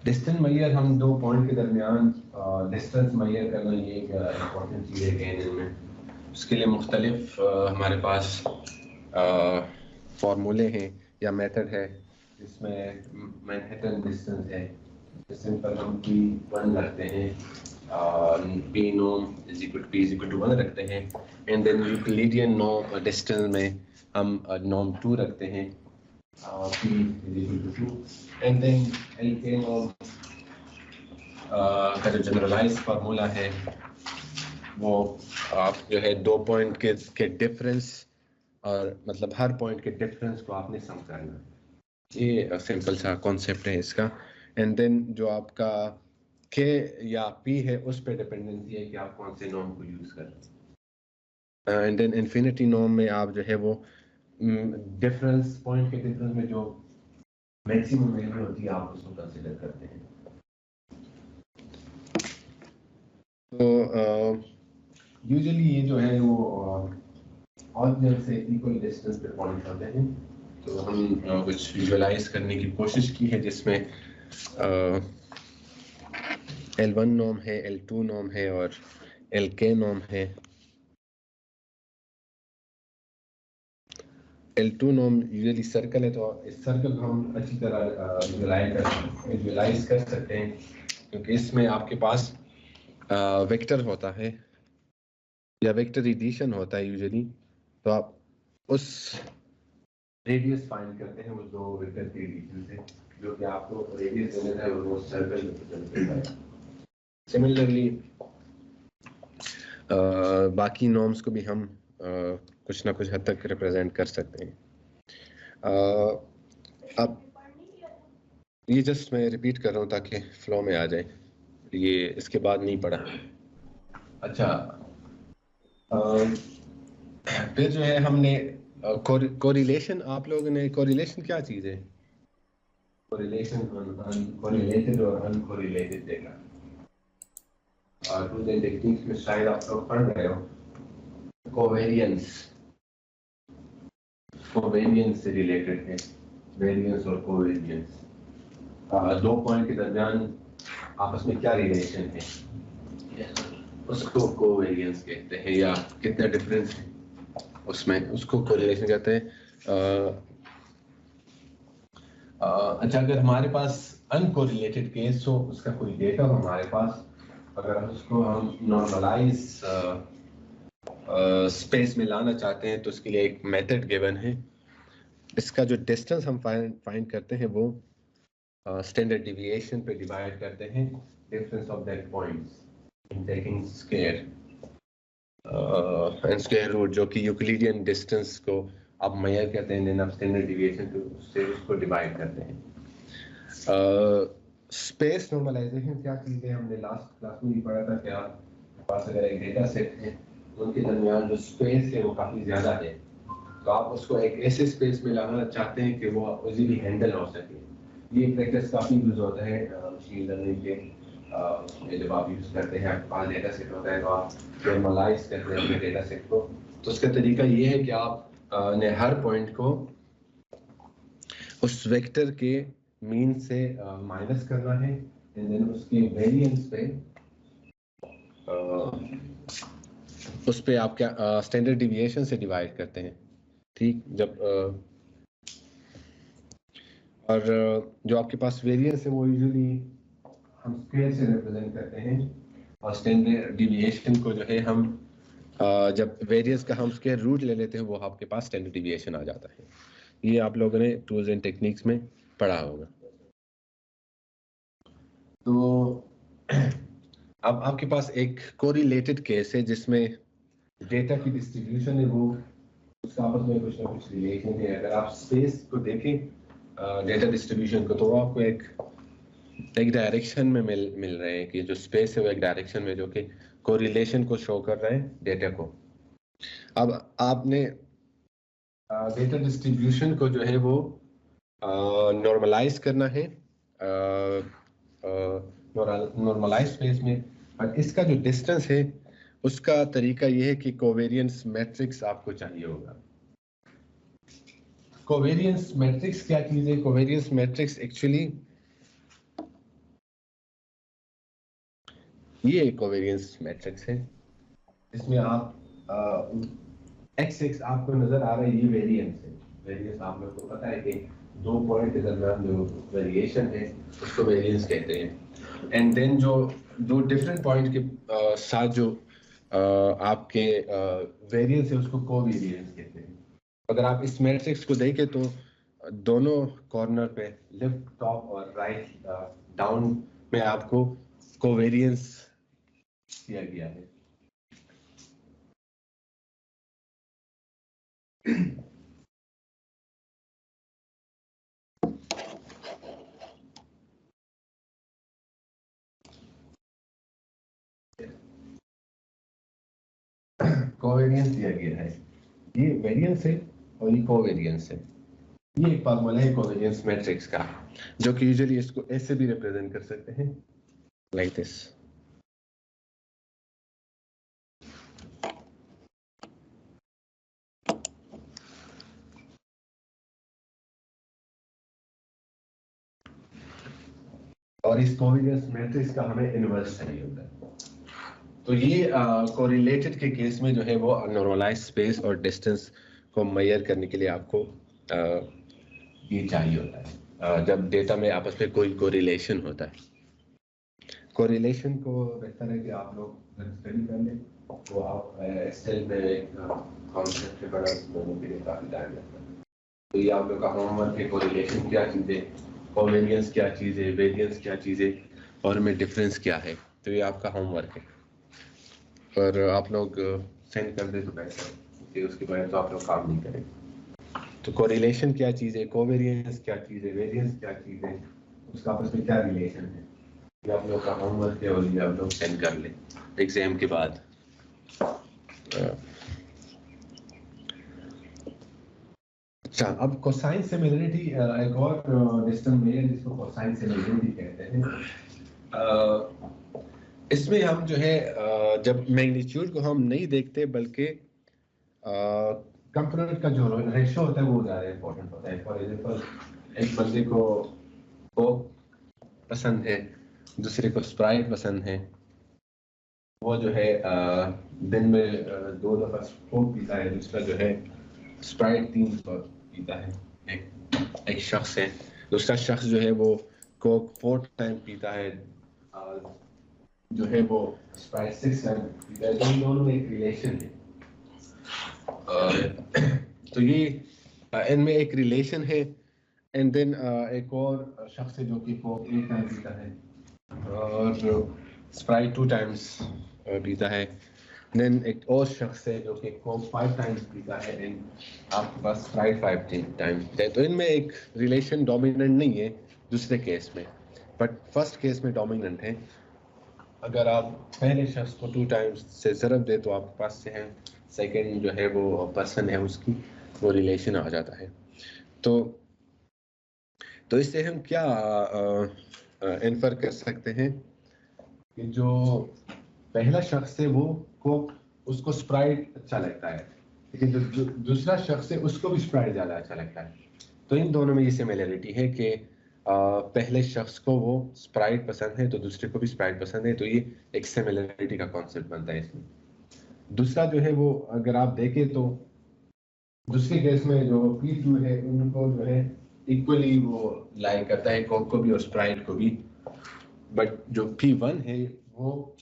Distance Maihar हम दो point के दरमियान डिस्टेंस मैयर करना ये एक इम्पोर्टेंट चीज़ है कहीं में। उसके लिए मुख्तलिफ हमारे पास फार्मूले हैं या मेथड है, जिसमें मैनहट्टन डिस्टेंस है। सिंपल हम P1 रखते हैं, P norm is equal to P is equal to 1 रखते हैं, and then Euclidean norm distance में हम नॉर्म 2 रखते हैं, P is equal to 2, and then LK norm का जो जनरलाइज फार्मूला है वो आप जो है दो पॉइंट के डिफरेंस और मतलब हर पॉइंट के डिफरेंस को आपने सम करना। ये सिंपल सा कॉन्सेप्ट है इसका। एंड देन जो आपका K या P है उस पर डिपेंडेंसी है कि आप कौन से नॉर्म को यूज कर रहे हैं। एंड देन इन्फिनिटी नॉर्म में आप जो है वो डिफरेंस पॉइंट के डिफरेंस में जो मैक्सिमम वैल्यू होती है आप उसको कंसीडर करते हैं। तो यूजुअली ये जो है वो ऑरिजिन से इक्वल डिस्टेंस पे पॉइंट होते हैं। तो हम कुछ विजुअलाइज करने की कोशिश की है, जिसमें L1 नॉर्म है, L2 नॉर्म है और LK नॉर्म है। L2 नॉर्म यूजुअली सर्कल है, तो इस सर्कल को हम अच्छी तरह विजुअलाइज कर सकते हैं, क्योंकि इसमें आपके पास वेक्टर होता है या वेक्टर एडिशन होता है यूजुअली। तो आप उस रेडियस फाइंड करते हैं वो दो वेक्टर के एडिशन से, जो कि आपको रेडियस देता है और वो सर्कल रिप्रेजेंट करता है। सिमिलरली बाकी नॉर्म्स को भी हम कुछ ना कुछ हद तक रिप्रेजेंट कर सकते हैं। अब ये जस्ट मैं रिपीट कर रहा हूँ ताकि फ्लो में आ जाए, ये इसके बाद नहीं पढ़ा। अच्छा, फिर जो है हमने कोरिलेशन, आप लोगों ने कोरिलेशन क्या चीज़ है? कोरिलेशन कोरिलेटेड और अनकोरिलेटेड देखा। और टूल्स एंड टेक्निक्स में शायद आप लोग पढ़ रहे हो कोवेरियंस। कोवेरियंस से रिलेटेड है, वेरियंस और कोवेरियंस। दो पॉइंट के दरमियान आपस में क्या रिलेशन है उसको कोवेरियंस कहते हैं, या कितना डिफरेंस है उसमें, उसको कोरिलेशन कहते हैं। अच्छा, अगर हमारे पास अनकोरिलेटेड केस हो, उसका कोई डेटा हो हमारे पास, अगर उसको हम नॉर्मलाइज स्पेस में लाना चाहते हैं, तो उसके लिए एक मेथड गिवन है। इसका जो डिस्टेंस हम फाइंड करते हैं वो स्टैंडर्ड डिविएशन पे डिवाइड करते हैं difference of that points in taking square and square root, जो कि यूक्लिडियन डिस्टेंस को आप मेजर करते हैं, देन आप स्टैंडर्ड डिविएशन से उसको डिवाइड करते हैं। स्पेस नॉर्मलाइजेशन क्या चीज़ है, हमने लास्ट क्लास में भी पढ़ा था कि आपके पास अगर एक डेटा सेट है, उनके दरमियान जो स्पेस है वो काफ़ी ज़्यादा है, तो आप उसको एक ऐसे स्पेस में लाना चाहते हैं कि वो इजीली हैंडल हो सके। ये प्रैक्टिस काफ़ी यूज होता है मशीन लर्निंग के। जब आप यूज़ करते हैं, आपके पास डेटा सेट होता है, तो आप नॉर्मलाइज करते हैं अपने डेटा सेट को। तो उसका तरीका ये है कि आप ने हर पॉइंट को उस वेक्टर के मीन से माइनस करना है, एंड देन उसके वेरिएंस पे उस पे आप क्या स्टैंडर्ड डिविएशन से डिवाइड करते हैं। ठीक, जब और जो आपके पास वेरिएंस है वो यूजुअली हम स्क्वायर से रिप्रेजेंट करते हैं, और स्टैंडर्ड डिविएशन को जो है हम जब वेरिएंस का हम स्क्वायर रूट ले लेते हैं, वो आपके पास स्टैंडर्ड डिविएशन आ जाता है। ये आप लोगों ने टूल्स एंड टेक्निक्स में पढ़ा होगा। तो अब आपके पास एक कोरिलेटेड केस है जिसमें डेटा की डिस्ट्रीब्यूशन है वो उसका आपस में कुछ ना कुछ रिलेशन है। अगर आप स्पेस को देखें डेटा डिस्ट्रीब्यूशन को, तो वो आपको एक डायरेक्शन में मिल रहे हैं कि जो स्पेस है वो एक डायरेक्शन में, जो कि कोरिलेशन को शो कर रहे हैं डेटा को। अब आपने डेटा डिस्ट्रीब्यूशन को जो है वो नॉर्मलाइज करना है नॉर्मलाइज स्पेस में, और इसका जो डिस्टेंस है उसका तरीका ये है कि कोवेरियंस मैट्रिक्स आपको चाहिए होगा। कोवेरियंस मैट्रिक्स क्या चीज़ है? कोवेरियंस मैट्रिक्स एक्चुअली ये एक कोवेरियंस मैट्रिक्स है, इसमें आप एक्स एक्स आपको नजर आ रहा है, ये वेरिएंस है। वेरिएंस आप लोग को पता है कि 2 पॉइंट के दरमियान जो वेरिएशन है उसको वेरिएंस कहते हैं। एंड देन जो 2 डिफरेंट पॉइंट के साथ जो आपके वेरिएंस है उसको कोवेरियंस कहते हैं। अगर आप इस मैट्रिक्स को देखें तो दोनों कॉर्नर पे लेफ्ट टॉप और राइट डाउन में आपको कोवेरियंस दिया गया है। कोवेरियंस दिया गया है, ये वेरिएंस है और ये कोवेरियंस है। ये एक फॉर्मूला है कोवेरियंस मैट्रिक्स का, जो कि यूजुअली इसको ऐसे भी रिप्रेजेंट कर सकते हैं, लाइक दिस। और इस कोवेरियंस मैट्रिक्स का हमें इनवर्स चाहिए होता है। तो ये कोरिलेटेड के केस में जो है वो नॉर्मलाइज स्पेस और डिस्टेंस को मेजर करने के लिए आपको ये चाहिए होता है जब डेटा में आपस में कोई कोरिलेशन होता है। कोरिलेशन को बेहतर है कि आप लोग स्टडी कर लें, तो आप एक्सेल में एक कॉन्सेप्ट बड़ा लोगों के लिए काफ़ी टाइम लगता है। तो ये आप लोग का होमवर्क है, कोरिलेशन क्या चीज़ है, कोवेरियंस क्या चीज़ है, वेरिएंस क्या चीज़ है और में डिफरेंस क्या है। तो ये आपका होमवर्क है और आप लोग सेंड कर दे तो बेहतर है, उसके बाद तो आप लोग काम नहीं करेंगे। तो कोरिलेशन क्या चीज़ है, कोवेरियंस क्या चीज़ है, वेरिएंस क्या चीज़ है, उसका आपस में क्या रिलेशन है, ये आप लोग का होमवर्क है और ये आप लोग सेंड कर लें एग्जाम के बाद। अच्छा, अब कोसाइन सिमिलरिटी एक और डिस्टेंस में है जिसको कोसाइन सिमिलरिटी कहते हैं। इसमें हम जो है जब मैग्नीट्यूड को हम नहीं देखते बल्कि कंपोनेंट का जो रेशियो होता है वो ज़्यादा इंपॉर्टेंट होता है। फॉर एग्जांपल, एक बंदे को कोक पसंद है, दूसरे को स्प्राइट पसंद है, वो जो है दिन में 2 दफ़ा कोक पीता है, दूसरा जो है स्प्राइट 3 दफ़ा पीता है। एक शख्स है, दूसरा शख्स जो है वो कोक 4 टाइम पीता है, जो है वो स्प्राइट 6 टाइम पीता है। तो इन दोनों में एक रिलेशन है। तो ये इनमें एक रिलेशन है। एंड देन एक और शख्स है जो कि कोक 8 टाइम पीता है और स्प्राइट 2 टाइम्स पीता है। देन एक और शख्स है जो कि कोक 5 टाइम्स पीता है एंड आपके पास स्प्राइट 5 टाइम्स पीता है। तो इनमें एक रिलेशन डोमिनेंट नहीं है दूसरे केस में, बट फर्स्ट केस में डोमिनेंट है। अगर आप पहले शख्स को 2 टाइम्स से ज़रब दे तो आपके पास से है सेकेंड जो है वो पर्सन है उसकी वो रिलेशन आ जाता है। तो इससे हम क्या इन्फर कर सकते हैं कि जो पहला शख्स है वो को उसको स्प्राइट अच्छा लगता है, लेकिन जो दूसरा शख्स है उसको भी स्प्राइट ज़्यादा अच्छा लगता है। तो इन दोनों में ये सिमिलरिटी है कि पहले शख्स को वो स्प्राइट पसंद है तो दूसरे को भी स्प्राइट पसंद है। तो ये एक सिमिलरिटी का कॉन्सेप्ट बनता है इसमें। दूसरा जो है वो अगर आप देखें तो दूसरे केस में जो P2 है उनको जो है इक्वली वो लाइक करता है, कोक को भी और स्प्राइट को भी। बट जो P1 है वो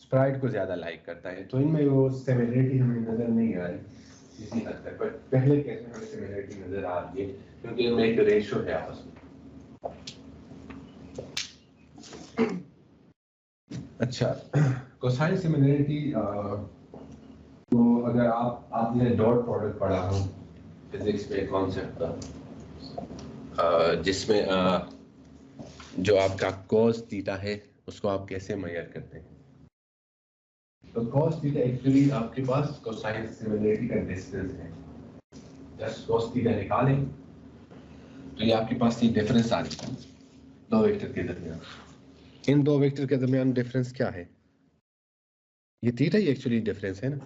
स्प्राइट को ज़्यादा लाइक करता है। तो इनमें वो सिमिलरिटी हमें नज़र नहीं आ रही इसी हद तक, बट पहले केस में हमें सिमिलरिटी नज़र आ रही है क्योंकि इनमें एक रेशियो है आपस में। अच्छा, कोसाइन सिमिलरिटी तो अगर आपने डॉट प्रोडक्ट पढ़ा हो फिजिक्स में कॉन्सेप्ट का, जिसमें जो आपका cos थीटा है उसको आप कैसे मेजर करते हैं। तो cos थीटा एक्चुअली आपके पास कोसाइन सिमिलरिटी का डिस्टेंस है। जस्ट cos थीटा निकालें तो ये आपके पास ये डिफरेंस आ रही है दो वेक्टर के दरमियान। इन दो वेक्टर के दरमियान डिफरेंस क्या है, ये थीटा ही एक्चुअली डिफरेंस है ना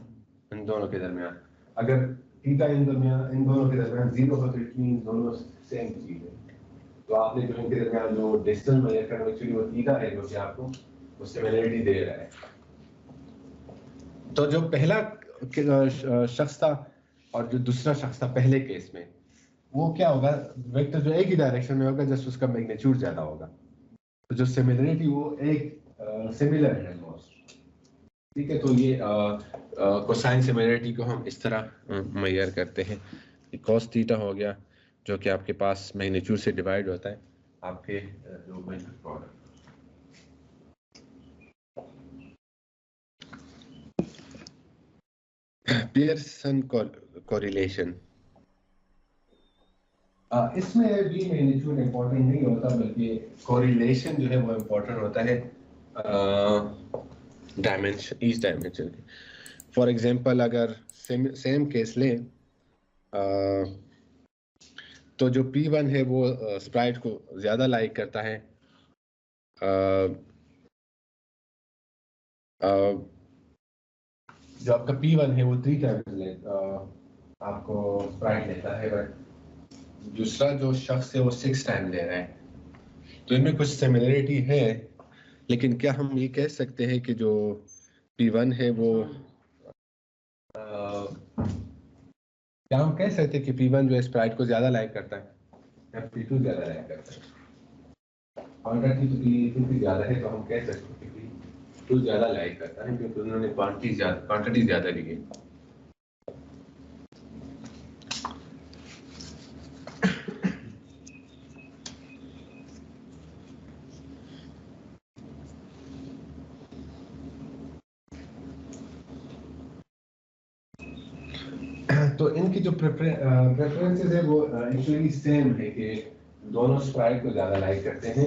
इन दोनों के दरमियान। अगर थीटा इन दोनों के दरमियान 0 हो तो इट मींस दोनों सेम चीज है। तो आपने जो इनके दरमियान जो डिस्टेंस मेजर करना एक्चुअली वो थीटा है जो कि आपको वो सिमिलरिटी दे रहा है। तो जो पहला शख्स था और जो दूसरा शख्स था पहले केस में, वो क्या होगा, वेक्टर जो एक ही डायरेक्शन में होगा, जस्ट उसका मैग्नीट्यूड ज्यादा होगा। तो जो सिमिलरिटी वो एक सिमिलर है ऑलमोस्ट, ठीक है। तो ये कोसाइन सिमिलरिटी को हम इस तरह मेजर करते हैं। cos थीटा हो गया जो कि आपके पास मैग्नीट्यूड से डिवाइड होता है आपके जो मेजर प्रोडक्ट। पियर्सन कोरिलेशन, इसमें भी मैग्नीट्यूड इंपॉर्टेंट नहीं होता, बल्कि कोरिलेशन जो है वो इंपॉर्टेंट होता है dimension, each dimension. For example अगर सेम केस लें, तो जो P1 है वो स्प्राइट को ज्यादा लाइक करता है, जो आपका P1 है वो 3 टाइम्स आपको स्प्राइट लेता है, बट दूसरा जो शख्स है वो 6 टाइम ले रहा है। तो इनमें कुछ सिमिलरिटी है, लेकिन क्या हम ये कह सकते हैं कि जो P1 है वो क्या हम कह सकते हैं कि P1 जो है स्प्राइट को ज्यादा लाइक करता है या P2 ज्यादा लाइक करता है? कॉन्ट्रैक्ट की P2 ज्यादा है, तो हम कह सकते हैं कि P2 ज्यादा लाइक करता है, क्योंकि उन्होंने क्वांटिटी ज्यादा ली है। तो इनकी जो प्रेफरेंसेस है वो एक्चुअली सेम है कि दोनों स्प्राइट को ज्यादा लाइक करते हैं,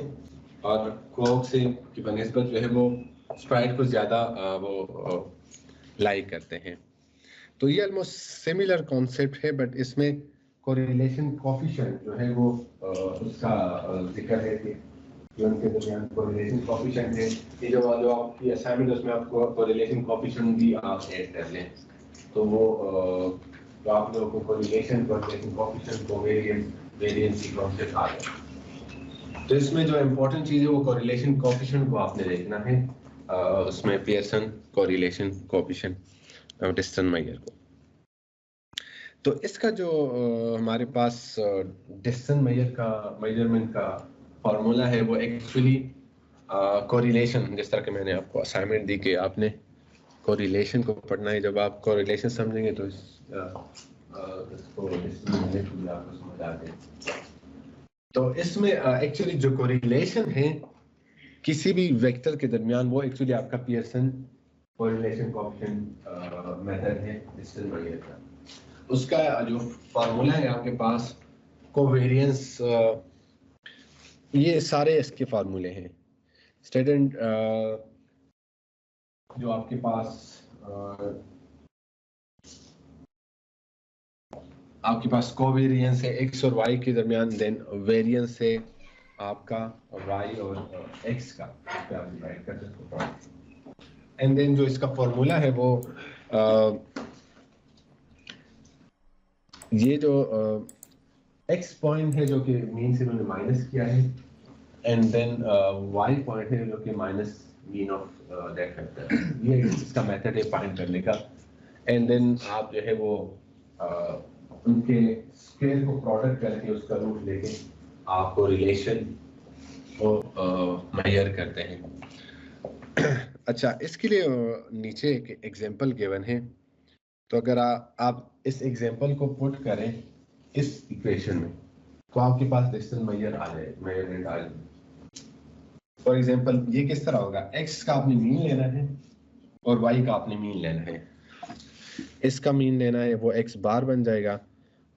और कोक से की बनिस्बत जो है वो स्प्राइट को ज्यादा वो लाइक करते हैं। तो ये ऑलमोस्ट सिमिलर कॉन्सेप्ट है, बट इसमें कोरिलेशन कोफिशिएंट जो है वो उसका जिक्र है कि उनके दरमियान कोरिलेशन कोफिशिएंट है। ये जो आपकी असाइनमेंट उसमें आपको कोरिलेशन कोफिशिएंट भी आप ऐड कर लें, तो वो तो आप लोगों को कोरिलेशन कोफिशिएंट वेरिएंस की कॉन्सेप्ट आ जाए। तो इसमें जो इम्पोर्टेंट चीज़ है वो कोरिलेशन कोफिशिएंट को आपने देखना है, उसमें Pearson correlation coefficient distance measure को। तो इसका जो हमारे पास डिस्टेंस मेजरमेंट का फार्मूला है वो एक्चुअली कोरिलेशन, जिस तरह के मैंने आपको असाइनमेंट दी कि आपने कोरिलेशन को पढ़ना है। जब आप कोरिलेशन समझेंगे तो इसको आपको समझ आ जाए। तो इसमें एक्चुअली जो कोरिलेशन है किसी भी वेक्टर के दरमियान, वो एक्चुअली आपका पियर्सन कोरिलेशन कोएफिशिएंट मेथड है डिस्टेंस मेजर का। उसका जो फार्मूला है आपके पास, कोवेरियंस, ये सारे इसके फार्मूले हैं। स्टूडेंट जो आपके पास कोवेरियंस है x और y के दरमियान, देन वेरियंस है आपका y और x का, इस पे आप डिवाइड कर सकते हो। एंड देन जो इसका फॉर्मूला है वो ये जो x पॉइंट है जो कि मीन से उन्होंने माइनस किया है, एंड देन y पॉइंट है जो कि minus mean of that vector. ये इसका मेथड है फाइंड करने का। एंड देन आप जो है वो उनके स्क्वायर को प्रोडक्ट करके उसका रूट लेके आपको रिलेशन को मेजर करते हैं। अच्छा, इसके लिए नीचे एक एग्जांपल गिवन है। तो अगर आप इस एग्जांपल को पुट करें इस इक्वेशन में, तो आपके पास डिस्टेंस मेजरमेंट आ जाए। फॉर एग्जांपल ये किस तरह होगा, x का आपने मीन लेना है और y का आपने मीन लेना है। इसका मीन लेना है वो x बार बन जाएगा,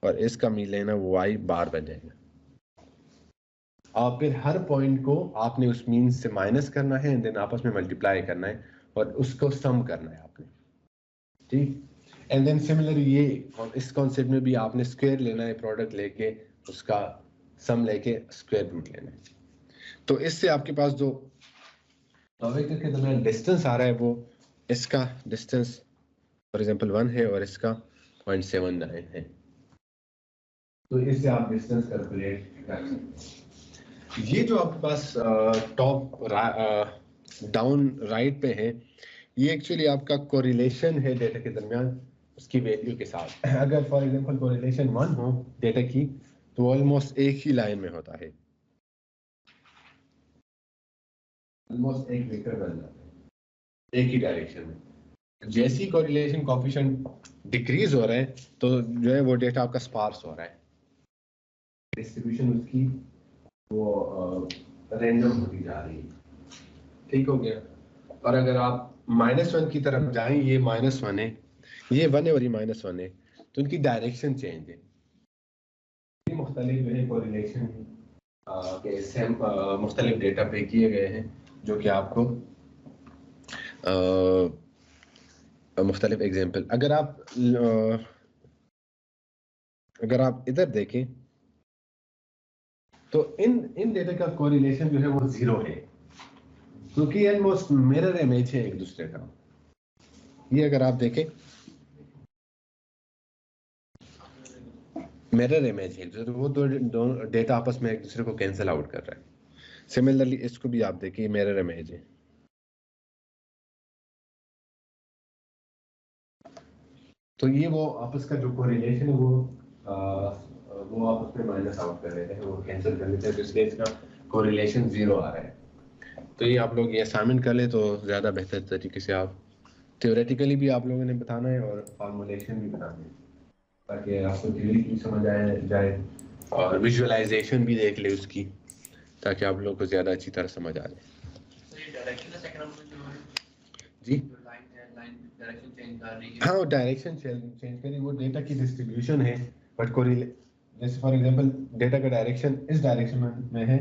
और इसका मीन लेना वो y बार बन जाएगा। और फिर हर पॉइंट को आपने उस मीन से माइनस करना है, एंड देन आपस में मल्टीप्लाई करना है और उसको सम करना है आपने, ठीक। एंड देन सिमिलरली ये इस कॉन्सेप्ट में भी आपने स्क्वायर लेना है, प्रोडक्ट लेके उसका सम लेके स्क्वायर रूट लेना है। तो इससे आपके पास जो वेक्टर के दरमियान डिस्टेंस आ रहा है वो इसका डिस्टेंस फॉर एग्जांपल 1 है और इसका 0.79 है। तो इससे आप डिस्टेंस कैलकुलेट कर सकते हैं। ये जो आपके पास टॉप डाउन राइट पे है, ये एक्चुअली आपका कोरिलेशन है डेटा के दरमियान उसकी वैल्यू के साथ। अगर फॉर एग्जांपल कोरिलेशन 1 हो डेटा की, तो ऑलमोस्ट एक ही लाइन में होता है, ऑलमोस्ट एक वेक्टर बन जाता है एक ही डायरेक्शन में। जैसी कोरिलेशन कोएफिशिएंट डिक्रीज हो रहा है तो जो है वो डेटा आपका स्पार्स हो रहा है, डिस्ट्रीब्यूशन उसकी वो रैंडम होती जा रही है। ठीक हो गया। और अगर आप -1 की तरफ जाएं, ये -1 है, ये 1 है और ये -1 है, तो उनकी डायरेक्शन चेंज है। ये मुख्तलिफ जो है कोरिलेशन के सेम मुख्तलिफ डेटा पे किए गए हैं, जो कि आपको मुख्तलिफ एग्जाम्पल अगर आप इधर देखें तो इन डेटा का कोरिलेशन जो है वो 0 है, क्योंकि ऑलमोस्ट मिरर इमेज है एक दूसरे का। ये अगर आप देखें मिरर इमेज है, तो वो दो डेटा आपस में एक दूसरे को कैंसिल आउट कर रहा है। सिमिलरली इसको भी आप देखिए मिरर इमेज है, तो ये वो आपस का जो कोरिलेशन है वो आपस में माइनस आउट कर लेते हैं, वो कैंसिल कर लेते हैं, तो इसलिए इसका कोरिलेशन 0 आ रहा है। तो ये आप लोग ये असाइनमेंट कर ले तो ज़्यादा बेहतर तरीके से आप थ्योरेटिकली भी आप लोगों ने बताना है और फॉर्मुलेशन भी बनाना है, ताकि आपको थ्योरी की समझ आए जाए और विजुअलाइजेशन भी देख ले उसकी, ताकि आप लोगों को ज़्यादा अच्छी तरह समझ आ जाए। जी हाँ, वो डायरेक्शन चेंज करी, वो डेटा की डिस्ट्रीब्यूशन है, बट जैसे फॉर एग्जांपल डेटा का डायरेक्शन इस डायरेक्शन में है,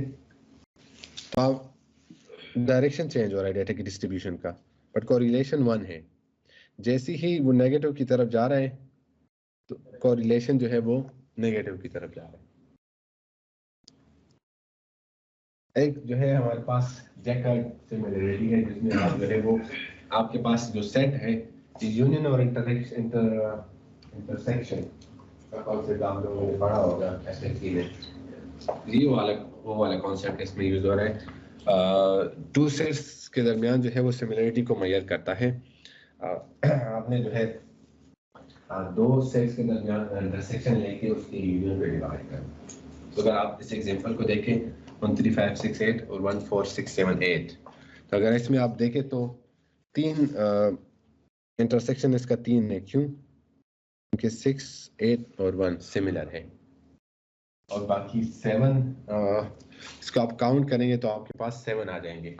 तो आप डायरेक्शन चेंज हो रहा है डेटा की डिस्ट्रीब्यूशन का, बट कोरिलेशन 1 है। जैसे ही वो नेगेटिव की तरफ जा रहा है तो कोरिलेशन जो है वो नेगेटिव की तरफ जा रहा है। एक जो है हमारे पास जैकर्ड सिमिलरिटी है, जिसमें आप जो है वो आपके पास जो सेट है यूनियन और इंटरसेक्शन का कॉन्सेप्ट आप लोगों ने पढ़ा होगा एसएससी में। ये वो वाला कॉन्सेप्ट इसमें यूज हो रहा है। टू सेट्स के दरमियान जो है वो सिमिलरिटी को मेजर करता है। आपने जो है दो सेट्स के दरमियान इंटरसेक्शन लेके उसकी यूनियन पे डिवाइड करना। तो अगर आप इस एग्जांपल को देखें 13568 और 14678, तो अगर इसमें आप देखें तो तीन इंटरसेक्शन इसका 3 है। क्यों? क्योंकि 6, 8 और 1 सिमिलर है, और बाकी 7 इसको आप काउंट करेंगे तो आपके पास 7 आ जाएंगे,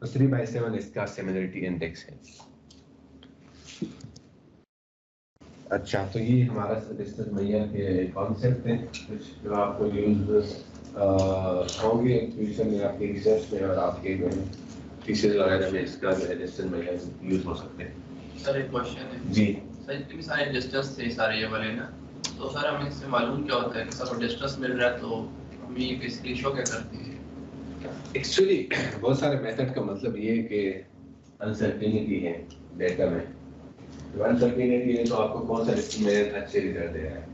तो 3/7 इसका सिमिलरिटी इंडेक्स है। अच्छा, तो ये हमारा डिस्टेंस मेजर के कॉन्सेप्ट है जो आपको यूज होंगे फ्यूचर में आपके रिसर्च में और आपके थीसिस वगैरह में इसका जो है डिस्टेंस मेजर यूज हो सकते हैं। सर एक क्वेश्चन है जी सर, इतने सारे डिस्टेंस थे सारे ये वाले ना, तो सर हमें इससे मालूम क्या होता है कि सर डिस्टेंस मिल रहा है तो हमें ये बेसिकली शो क्या करती है? एक्चुअली बहुत सारे मेथड का मतलब ये है कि अनसर्टेनिटी है डेटा में। अनसर्टेनिटी है तो आपको कौन सा मेथड अच्छे रिजल्ट दे रहा है,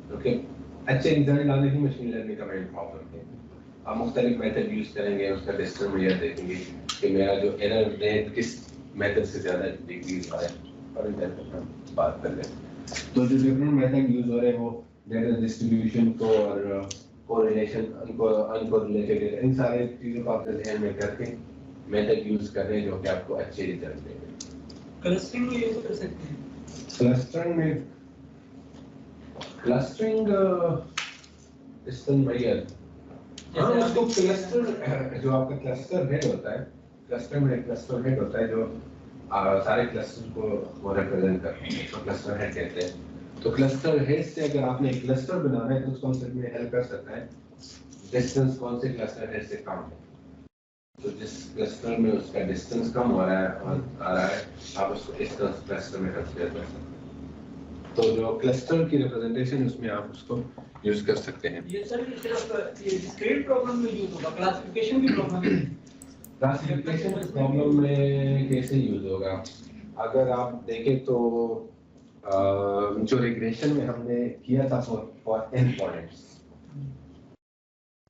क्योंकि अच्छे रिजल्ट लाने की मशीन लर्निंग का मेन प्रॉब्लम है। आप मुख्तलिफ मेथड यूज करेंगे, उसका डिस्टेंस मेजर देखेंगे कि मेरा जो एरर रेट किस मेथड से ज़्यादा डिक्रीज हो रहा है, और इधर बात कर लें तो जो डिफरेंट मेथड यूज हो रहे हैं वो डेटा डिस्ट्रीब्यूशन को और कोरिलेशन अनकोरिलेटेड इन सारे चीज़ों को आप ध्यान में करके मेथड यूज कर रहे हैं जो कि आपको अच्छे रिजल्ट देंगे। क्लस्टरिंग में यूज कर सकते हैं। क्लस्टरिंग डिस्टेंस मेजर, हाँ, उसको क्लस्टर जो आपका क्लस्टर हेड होता है, क्लस्टर में क्लस्टर हेड होता है जो सारे क्लस्टर को वो रिप्रेजेंट करता है, तो क्लस्टर हेड कहते हैं। तो क्लस्टर हेड से अगर आपने एक क्लस्टर बनाना है तो उस कॉन्सेप्ट में हेल्प कर सकता है डिस्टेंस कौन से क्लस्टर हेड से कम है। तो जिस क्लस्टर में उसका डिस्टेंस कम हो रहा है और आ रहा है, आप उसको इस क्लस्टर में कंसीडर कर सकते हैं। तो जो क्लस्टर की रिप्रेजेंटेशन है उसमें आप उसको यूज कर सकते हैं। ये सर सिर्फ ये डिस्क्रीट प्रॉब्लम में यूज होगा, क्लासिफिकेशन की प्रॉब्लम में? क्लासिफिकेशन प्रॉब्लम में कैसे यूज होगा? अगर आप देखें तो जो रिग्रेशन में हमने किया था फॉर n पॉइंट्स,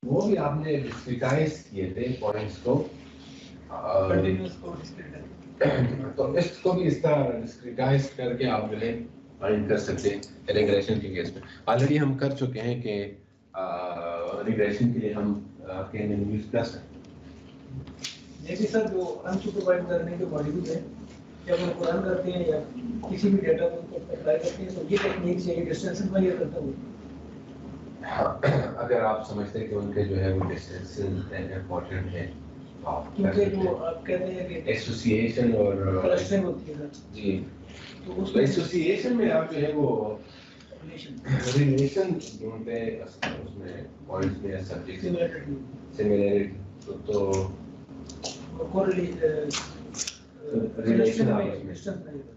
वो भी आपने डिस्क्रीटाइज किए थे पॉइंट्स को कंटिन्यूअस को डिस्क्रीट तो इसको भी इस तरह डिस्क्रीटाइज करके आप जो है फाइंड कर सकते हैं रिग्रेशन के केस में। ऑलरेडी हम कर चुके हैं कि रिग्रेशन के लिए हम KNN यूज कर सकते हैं। ये भी सर जो अनसुपरवाइज्ड लर्निंग जो मॉड्यूल है जब उनको रन करते हैं या किसी भी डेटा को उनको अप्लाई करते हैं तो ये टेक्निक से डिस्टेंस मेजर करता है। हाँ, अगर आप समझते हैं कि उनके जो है वो डिस्टेंस इम्पोर्टेंट है क्योंकि जो आप कहते हैं कि एसोसिएशन और क्लस्टरिंग होती है जी, तो तो उसमें एसोसिएशन में आप जो है वो रिलेशन ढूंढते हैं उसमें पॉइंट्स में सब्जेक्ट सिमिलरिटी तो रिलेशन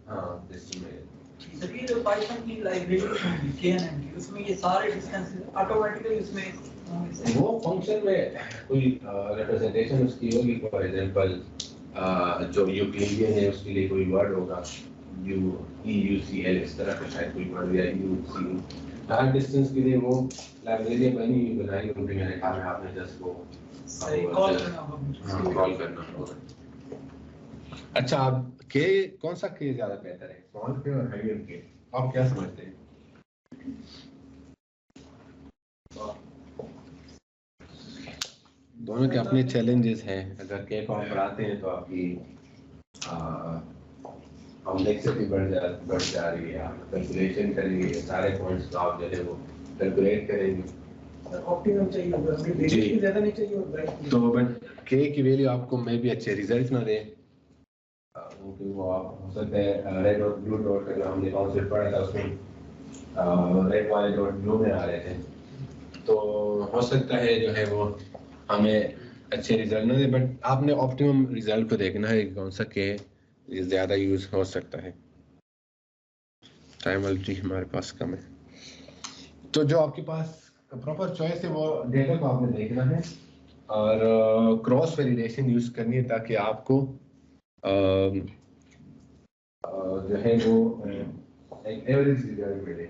हाँ सर ये जो पाइथन की लाइब्रेरी KNN की उसमें ये सारे डिस्टेंस ऑटोमेटिकली उसमें वो फंक्शन में कोई रिप्रेजेंटेशन उसकी होगी। फॉर एग्जांपल जो यूक्लिडियन है उसके लिए कोई वर्ड होगा UCL इस तरह का शायद कोई वर्ड या UC हर डिस्टेंस के लिए वो लाइब्रेरी बनाई होगी। मैंने कहा है आपने जस्ट वो कॉल करना होगा। अच्छा, आप के कौन सा के ज्यादा बेहतर है, स्मॉल के और हाइयर के, आप क्या समझते हैं? दोनों के अपने चैलेंजेस हैं। अगर के को आप पढ़ाते हैं तो आपकी कॉम्प्लेक्सिटी बढ़ जा रही है। आप कैलकुलेशन करेंगे, सारे पॉइंट्स को आप जो है वो कैलकुलेट करेंगे। ऑप्टिमम चाहिए होगा, हमें बेसिक भी ज्यादा नहीं चाहिए और राइट तो बट के की वैल्यू आपको मे भी अच्छे रिजल्ट ना दे, क्योंकि वो आप हो सकता है रेड और ब्लू डॉट का जो हमने कॉन्सेप्ट पढ़ा था उसमें रेड वाले डॉट ब्लू में आ रहे थे, तो हो सकता है जो है वो हमें अच्छे रिजल्ट ना दे। बट आपने ऑप्टिमम रिजल्ट को देखना है कि कौन सा के ज़्यादा यूज़ हो सकता है। टाइम ऑलरेडी हमारे पास कम है, तो जो आपके पास प्रॉपर चॉइस है वो डेटा को आपने देखना है और क्रॉस वैलिडेशन यूज़ करनी है ताकि आपको जो है वो एक एवरेज रिजल्ट मिले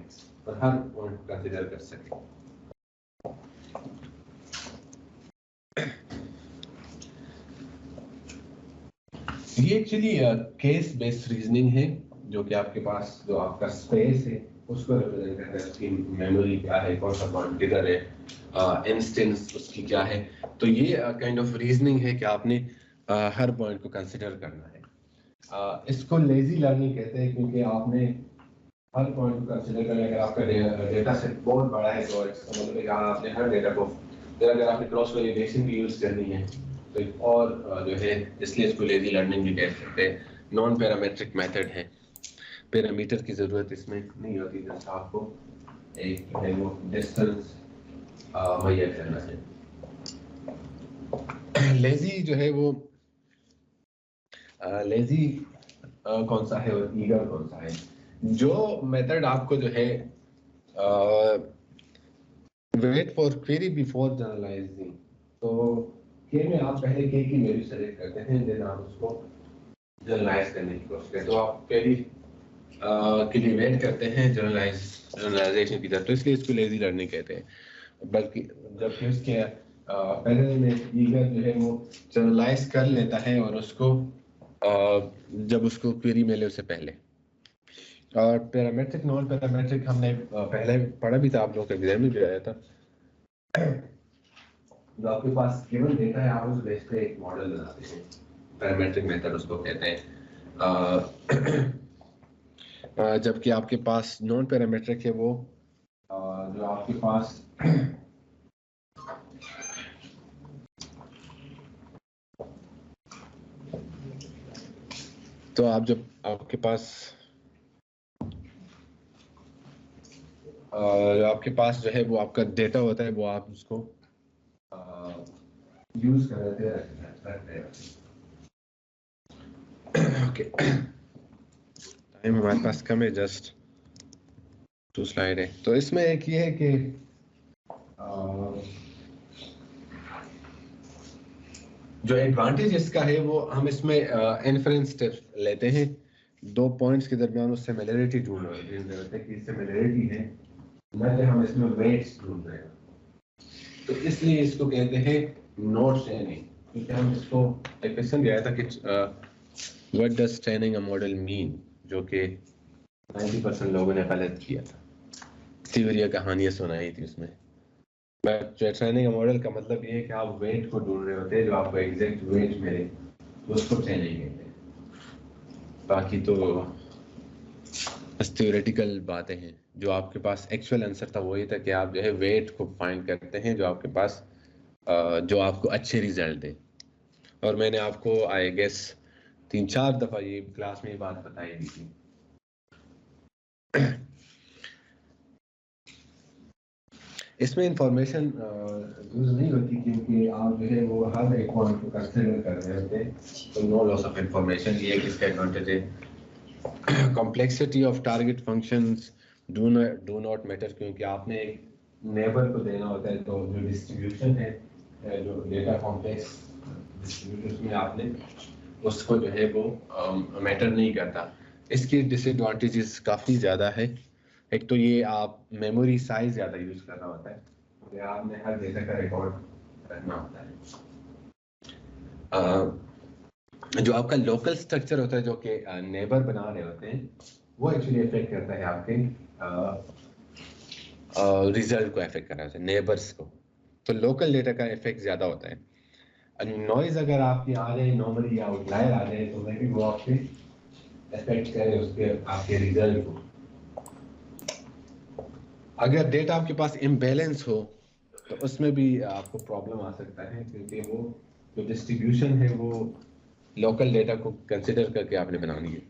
और हर पॉइंट कंसीडर कर सकें। ये एक्चुअली केस बेस्ड रीजनिंग है, जो कि आपके पास जो आपका स्पेस है उसको रिप्रेजेंट करता है। उसकी मेमोरी क्या है, कौन सा पॉइंट किधर है, इंस्टेंस उसकी क्या है। तो ये काइंड ऑफ रीजनिंग है कि आपने हर पॉइंट को कंसीडर करना है। इसको लेजी लर्निंग कहते हैं, क्योंकि आपने हर पॉइंट को कंसीडर करना। अगर आपका डेटा सेट बहुत बड़ा है तो इसका मतलब है कि आपने हर डेटा को, अगर आपने क्रॉस वैलिडेशन भी यूज करनी है तो और जो है, इसलिए इसको लेजी लर्निंग भी कह सकते हैं। नॉन पैरामीट्रिक मेथड है, पैरामीटर की जरूरत इसमें नहीं होती, जैसा आपको एक है वो डिस्टेंस मुहैया करना है। लेजी जो है वो लेजी कौन सा है और ईगर कौन सा है। जो मेथड आपको जो है wait for query before generalizing, तो के में आप पहले के की वैल्यू सेलेक्ट करते हैं, देन आप उसको जनरलाइज करने की कोशिश करते हो। आप क्वेरी के लिए वेट करते हैं जनरलाइजेशन की तरफ, तो इसलिए इसको लेजी लर्निंग कहते हैं। बल्कि जबकि उसके पहले में ईगर जो है वो जनरलाइज कर लेता है और उसको जब उसको क्वेरी मिले उससे पहले। और पैरामीट्रिक नॉन पैरामीट्रिक हमने पहले पढ़ा भी था, आप लोगों के एग्जाम में भी आया था। जो आपके पास गिवन डेटा है, आप उस बेस पे एक मॉडल बनाते हैं, पैरामीट्रिक मेथड उसको कहते हैं। जबकि आपके पास नॉन पैरामीट्रिक है वो जो आपके पास तो आप जब आपके पास जो है वो आपका डेटा होता है, वो आप उसको यूज कर रहे थे। ओके, टाइम हमारे पास कम है, जस्ट 2 स्लाइड है। तो इसमें एक ये है कि जो एडवांटेज इसका है वो हम इसमें इन्फरेंस स्टेप लेते हैं। 2 पॉइंट्स के दरमियान उससे सिमिलरिटी ढूंढ रहे हैं कि सिमिलरिटी है, न कि हम इसमें वेट्स ढूंढ रहे हैं। तो इसलिए इसको कहते हैं नोड शेयरिंग। क्योंकि हम इसको एक क्वेश्चन दिया था कि what does training a model mean, जो कि 90% लोगों ने गलत किया था, थियोरी कहानियाँ सुनाई थी उसमें। बट ट्रेनिंग अ मॉडल का मतलब ये है कि आप वेट को ढूंढ रहे होते हैं, जो आपको एग्जैक्ट वेट मिले तो उसको ट्रेनिंग कहते हैं। बाकी तो बस थ्योरेटिकल बातें हैं। जो आपके पास एक्चुअल आंसर था वही था कि आप जो है वेट को फाइंड करते हैं जो आपके पास जो आपको अच्छे रिजल्ट दे। और मैंने आपको आई गेस 3-4 दफ़ा ये क्लास में ये बात बताई दी थी। इसमें इंफॉर्मेशन यूज़ नहीं होती क्योंकि आप जो है वो हर एक पॉइंट को कंसिडर कर रहे होते हैं, तो नो लॉस ऑफ इंफॉर्मेशन ये किसका एडवांटेज है। Complexity of target functions do not matter, क्योंकि आपने एक नेबर को देना होता है, तो जो डिस्ट्रीब्यूशन है, जो डेटा कॉम्प्लेक्स डिस्ट्रीब्यूशन में आपने उसको जो है वो मैटर नहीं करता। इसकी डिसएडवांटेजेस काफ़ी ज़्यादा है। एक तो ये आप मेमोरी साइज ज़्यादा यूज़ करना होता है, क्योंकि आपने हर डेटा का रिकॉर्ड रखना होता है। जो आपका लोकल स्ट्रक्चर होता है, जो कि नेबर बना रहे होते हैं, वो एक्चुअली इफेक्ट करता है आपके रिजल्ट को इफेक्ट कर रहा है, नेबर्स को। तो लोकल डेटा का इफेक्ट ज़्यादा होता है। नॉइज अगर आपकी आ जाए नॉर्मली या आउटलायर आ जाए, तो मे भी वो आपके इफेक्ट करे उसके आपके रिजल्ट को। अगर डेटा आपके पास इम्बैलेंस हो तो उसमें भी आपको प्रॉब्लम आ सकता है, क्योंकि वो जो डिस्ट्रीब्यूशन है वो लोकल डेटा को कंसिडर करके आपने बनानी है।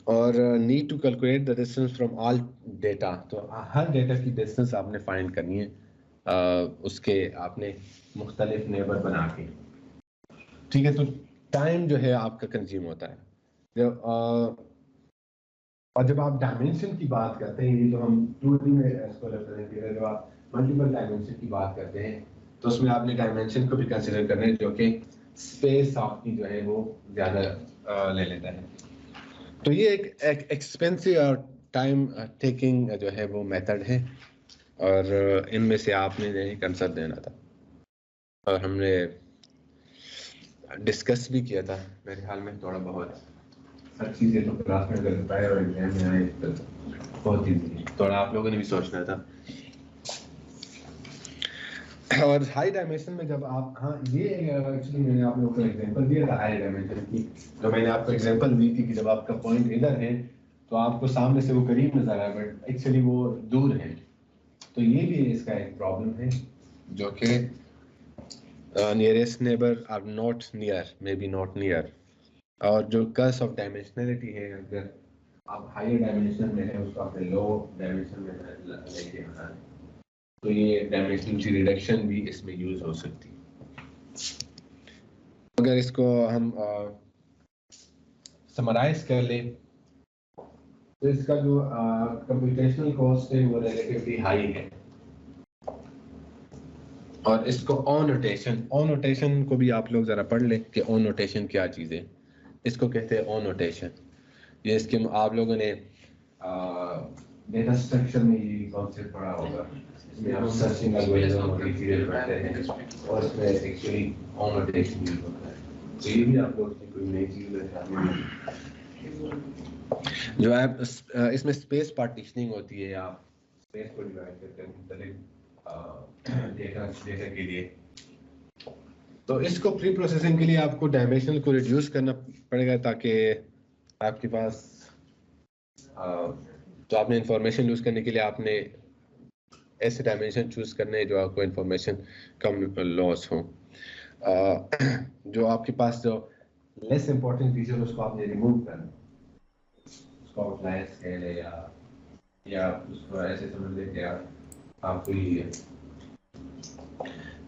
और need to calculate the distance from all data, तो हर डेटा की डिस्टेंस आपने फाइंड करनी है, उसके आपने मुख्तलिफ नेबर बना के। ठीक है, तो टाइम जो है आपका कंज्यूम होता है। और जब आप डायमेंशन की बात करते हैं, ये तो हम 2D में इसको रिप्रेजेंट किया, जब आप मल्टीपल डायमेंशन की बात करते हैं तो उसमें आपने डायमेंशन को भी कंसिडर करना है, जो कि स्पेस आपकी जो है वो ज़्यादा ले लेता है। तो ये एक एक्सपेंसिव और टाइम टेकिंग जो है वो मेथड है, और इनमें से आपने एक आंसर देना था, और हमने डिस्कस भी किया था मेरे ख्याल में थोड़ा बहुत। हर चीज़ें तो क्लास में कर पाए और एग्जाम में आए तो बहुत ईजी, थोड़ा आप लोगों ने भी सोचना था। और हाई डायमेंशन में जब आप, हाँ ये एक्चुअली मैंने आप लोगों को एग्जांपल दिया था हाई डायमेंशन की, जो मैंने आपको एग्जांपल दी थी कि जब आपका पॉइंट इधर है तो आपको सामने से वो करीब नजर आया, बट एक्चुअली वो दूर है। तो ये भी इसका एक प्रॉब्लम है, जो कि nearest neighbour are not near, may be not near. और जो कर्स ऑफ डायमेंशनलिटी है, अगर आप हायर डायमेंशन में है उसको आपने लो डायमेंशन में लेके आना है, तो ये डायमेंशन की रिडक्शन भी इसमें यूज हो सकती है। अगर इसको हम समराइज कर लें तो इसका जो कंप्यूटेशनल कॉस्ट है वो रिलेटिवली हाई है। और इसको ऑनोटेशन को भी आप लोग जरा पढ़ लें कि ऑनोटेशन क्या चीज़ है। इसको कहते हैं ऑनोटेशन। ये इसके आप लोगों ने डेटा स्ट्रक्चर में ये कॉन्सेप्ट पढ़ा होगा, इसमें आप सर्चिंग एल्गोरिथम और रिट्रीवल करते हैं और इसमें एक्चुअली ऑनोटेशन यूज होता है। तो ये भी आप लोग की कोई नई चीज़ है जो आप इसमें स्पेस पार्टीशनिंग होती है, आप स्पेस को डिवाइड करते हैं मुख्तलिफ डेटा के लिए। तो इसको प्री प्रोसेसिंग के लिए आपको डायमेंशन को रिड्यूस करना पड़ेगा, ताकि आपके पास तो आपने इंफॉर्मेशन यूज करने के लिए आपने ऐसे डायमेंशन चूज करने जो आपको इंफॉर्मेशन कम लॉस हो। जो आपके पास जो लेस इंपॉर्टेंट फीचर उसको आपने रिमूव करना, उसको आउटलायर स्केल है या उसको ऐसे समझ लें कि आप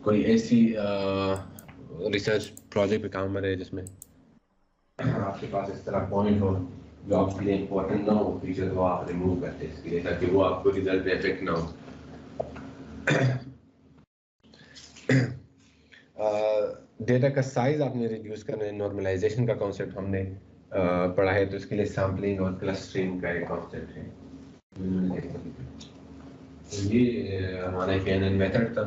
कोई ऐसी रिसर्च प्रोजेक्ट पे काम कर रहे हैं जिसमें आपके पास इस तरह पॉइंट हो जो आपके लिए इम्पोर्टेंट ना हो, फीचर को आप रिमूव करते हैं इसके लिए, ताकि वो आपको रिजल्ट पे इफेक्ट ना हो। डेटा का साइज आपने रिड्यूस करना है, नॉर्मलाइजेशन का कॉन्सेप्ट हमने पढ़ा है, तो इसके लिए सैम्पलिंग और क्लस्टरिंग का एक कॉन्सेप्ट है। तो ये हमारा एक मेथड था।